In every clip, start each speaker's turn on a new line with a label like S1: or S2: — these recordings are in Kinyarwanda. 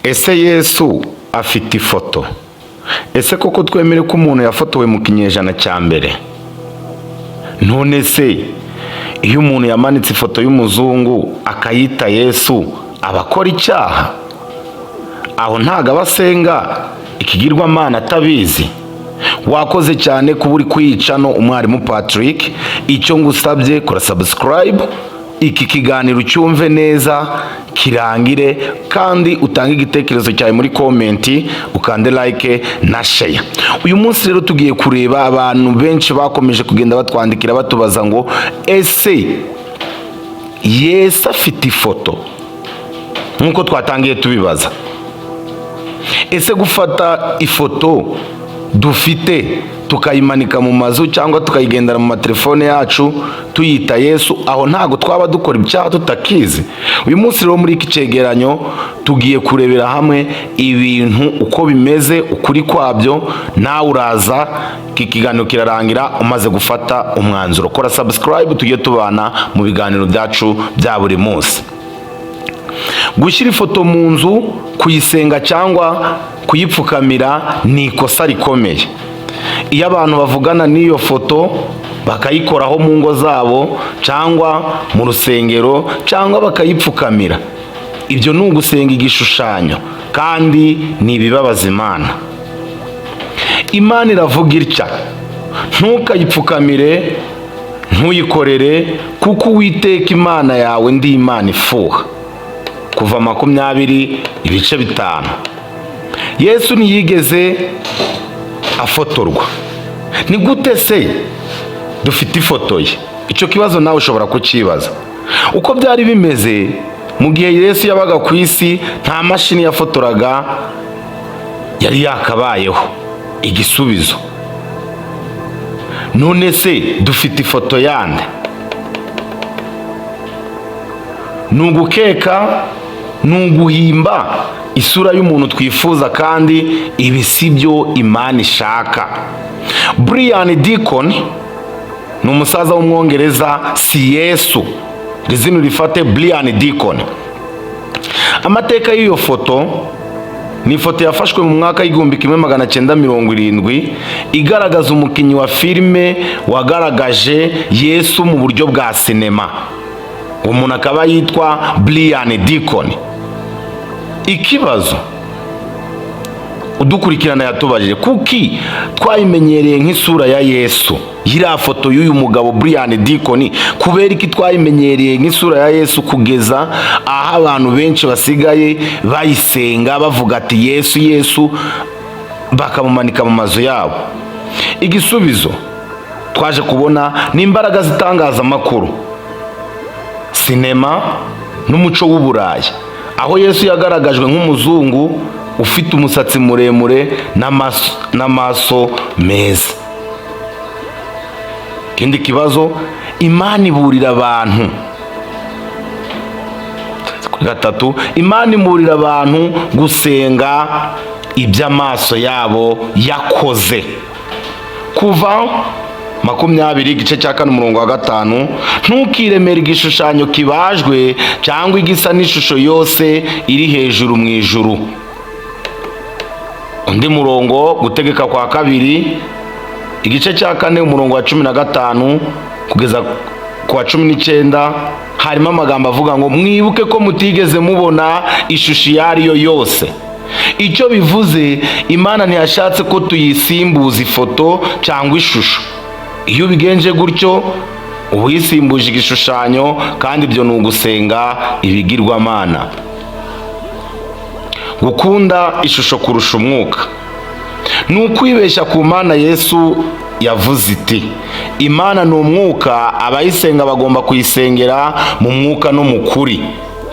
S1: Ese Yesu afite ifoto? Ese koko twemere ko umuntu yafotowe mu kinyejana cya mbere? None se iyo umuntu yamanitse ifoto y'umuzungu akayita Yesu aba akora icyaha? Aho ntago abasenga ikigirwamana atabizi? Wakoze cyane kuba uri kwiyicano umwarimu Patrick. Icyo ngusabye kora subscribe, iki kiganiro cyumve neza kirangire, kandi utange igitekerezo cyawe muri komenti, ukande like na share. Uyu munsi rero tugiye kureba abantu benshi bakomeje kugenda batwandikira batubaza ngo ese Yesu afite ifoto? Nkuko twatangiye tubibaza, ese gufata ifoto dufite tukayimanika mu mazu cyangwa tukayigendera mu matelefone yacu tuyita Yesu, aho ntago twaba dukora ibyaha tutakizi? Uyu munsi rero muri iki cegeranyo tugiye kurebera hamwe ibintu uko bimeze, ukuri kwabyo. Nawe uraza, iki kiganiro kirarangira umaze gufata umwanzuro. Kora subscribe tujye tubana mu biganiro byacu bya buri munsi. Gushyira ifoto mu nzu, kuyisenga cyangwa kuyipfukamira ni ikosa rikomeye. Iyo abantu bavugana n'iyo foto bakayikoraho mu ngo zabo cyangwa mu rusengero cyangwa bakayipfukamira, ibyo ni ugusenga igishushanyo kandi ni ibibabaza Imana. Imana iravuga itya: ntukayipfukamire, ntuyikorere, kuko Uwiteka Imana yawe ndi Imana ifuha. Kuva 20:5. Yesu ntiyigeze afotorwa. Ni gute se dufite ifoto ye? Icyo kibazo nawe ushobora kukibaza. Uko byari bimeze mu gihe Yesu yabaga ku isi, nta mashini yafotoraga yari yakabayeho. Igisubizo: none se dufite ifoto yande? Nugukeka, nuguhimba isura y'umuntu twifuza, kandi ibi si byo Imana ishaka. Brian Deacon ni umusaza w'umwongereza, si Yesu. Rizino rifate Brian Deacon. Amateka y'iyo foto ni ifoto yafashwe mu mwaka w'1970 igaragaza umukinnyi wa filime wagaragaje Yesu mu buryo bwa sinema. Umuntu akaba yitwa Brian Deacon. Ikibazo udukurikirana yatubajije, kuki twayimenyereye nk'isura ya Yesu? Yiriya foto y'uyu mugabo Brian Deacon, kubera iki twayimenyereye nk'isura ya Yesu kugeza aho abantu benshi basigaye bayisenga bavuga ati Yesu Yesu, bakamumanika mu mazu yabo? Igisubizo twaje kubona ni imbaraga z'itangazamakuru, sinema n'umuco w'Uburayi, aho Yesu yagaragajwe nk'umuzungu ufite umusatsi muremure n'amaso meza. Ikindi kibazo, Imana iburira abantu. 3, Imana iburira abantu gusenga iby'amaso yabo yakoze. Kuva 20:4, ntukiremere igishushanyo kibajwe cyangwa igisa n'ishusho yose iri hejuru mu ijuru. Undi murongo, Gutegeka kwa 2:4 kugeza ku 19, harimo amagambo avuga ngo mwibuke ko mutigeze mubona ishusho iyo ari yo yose. Icyo bivuze, Imana ntiyashatse ko tuyisimbuza ifoto cyangwa ishusho. Iyo ubigenje gutyo uba uyisimbuje igishushanyo, kandi ibyo ni ugusenga ibigirwamana. Gukunda ishusho kurusha umwuka ni ukwibeshya ku Mana. Yesu yavuze iti Imana ni umwuka, abayisenga bagomba kuyisengera mu mwuka no mu kuri.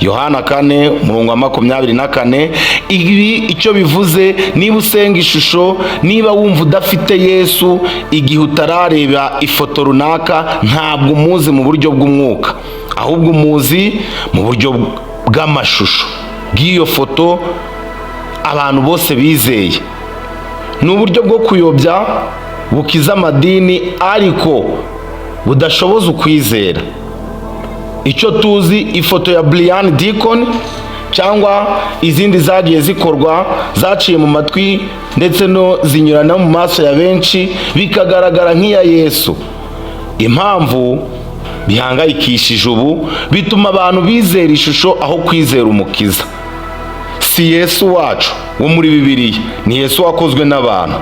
S1: Yohana 4:24. Ibi icyo bivuze, niba usenga ishusho, niba wumva udafite Yesu igihe utarareba ifoto runaka, ntabwo umuzi mu buryo bw'umwuka, ahubwo umuzi mu buryo bw'amashusho bw'iyo foto abantu bose bizeye. Ni uburyo bwo kuyobya bukiza amadini ariko budashoboza ukwizera. Icyo tuzi, ifoto ya Brian Deacon cyangwa izindi zagiye zikorwa zaciye mu matwi ndetse no zinyurana mu maso ya benshi bikagaragara nk'iya Yesu. Impamvu bihangayikishije ubu bituma abantu bizera ishusho aho kwizera umukiza. Si Yesu wacu wo muri Bibiliya, ni Yesu wakozwe n'abantu.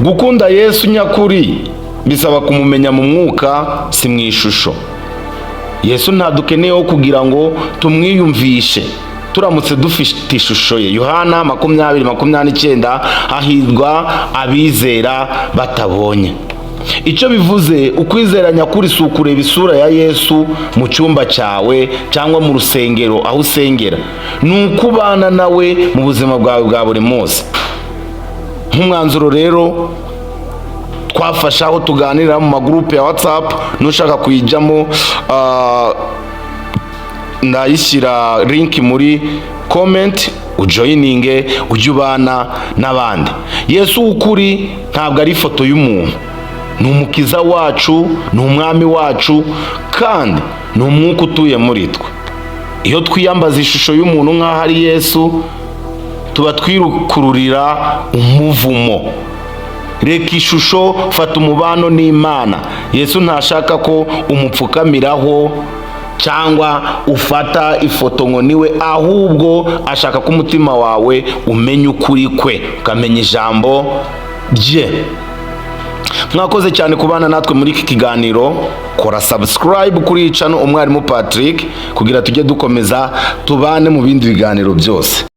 S1: Gukunda Yesu nyakuri bisaba kumumenya mu mwuka, si mu ishusho. Yesu ntadukeneyeho kugira ngo tumwiyumvishe turamutse dufite ishusho ye. Yohana 20:29, hahirwa abizera batabonye. Icyo bivuze, ukwizera nyakuri si ukureba isura ya Yesu mu cyumba cyawe cyangwa mu rusengero aho usengera, ni ukubana nawe mu buzima bwawe bwa buri munsi. Nk'umwanzuro rero twafasha aho tuganira mu magurupe ya WhatsApp, nushaka kuyijyamo ndayishyira link muri comment, ujoyininge ujye ubana n'abandi. Yesu ukuri ntabwo ari ifoto y'umuntu, ni umukiza wacu, ni umwami wacu, kandi ni umwuka utuye muri twe. Iyo twiyambaza ishusho y'umuntu nk'aho ari Yesu, tuba twikururira umuvumo. Reka ishusho, fata umubano n'Imana. Yesu ntashaka ko umupfukamiraho cyangwa ufata ifoto ngo niwe, ahubwo ashaka ko umutima wawe umenya ukuri kwe, ukamenya ijambo rye. Mwakoze cyane kubana natwe muri iki kiganiro. Kora subscribe kuri channel Umwarimu Patrick kugira tujye dukomeza tubane mu bindi biganiro byose.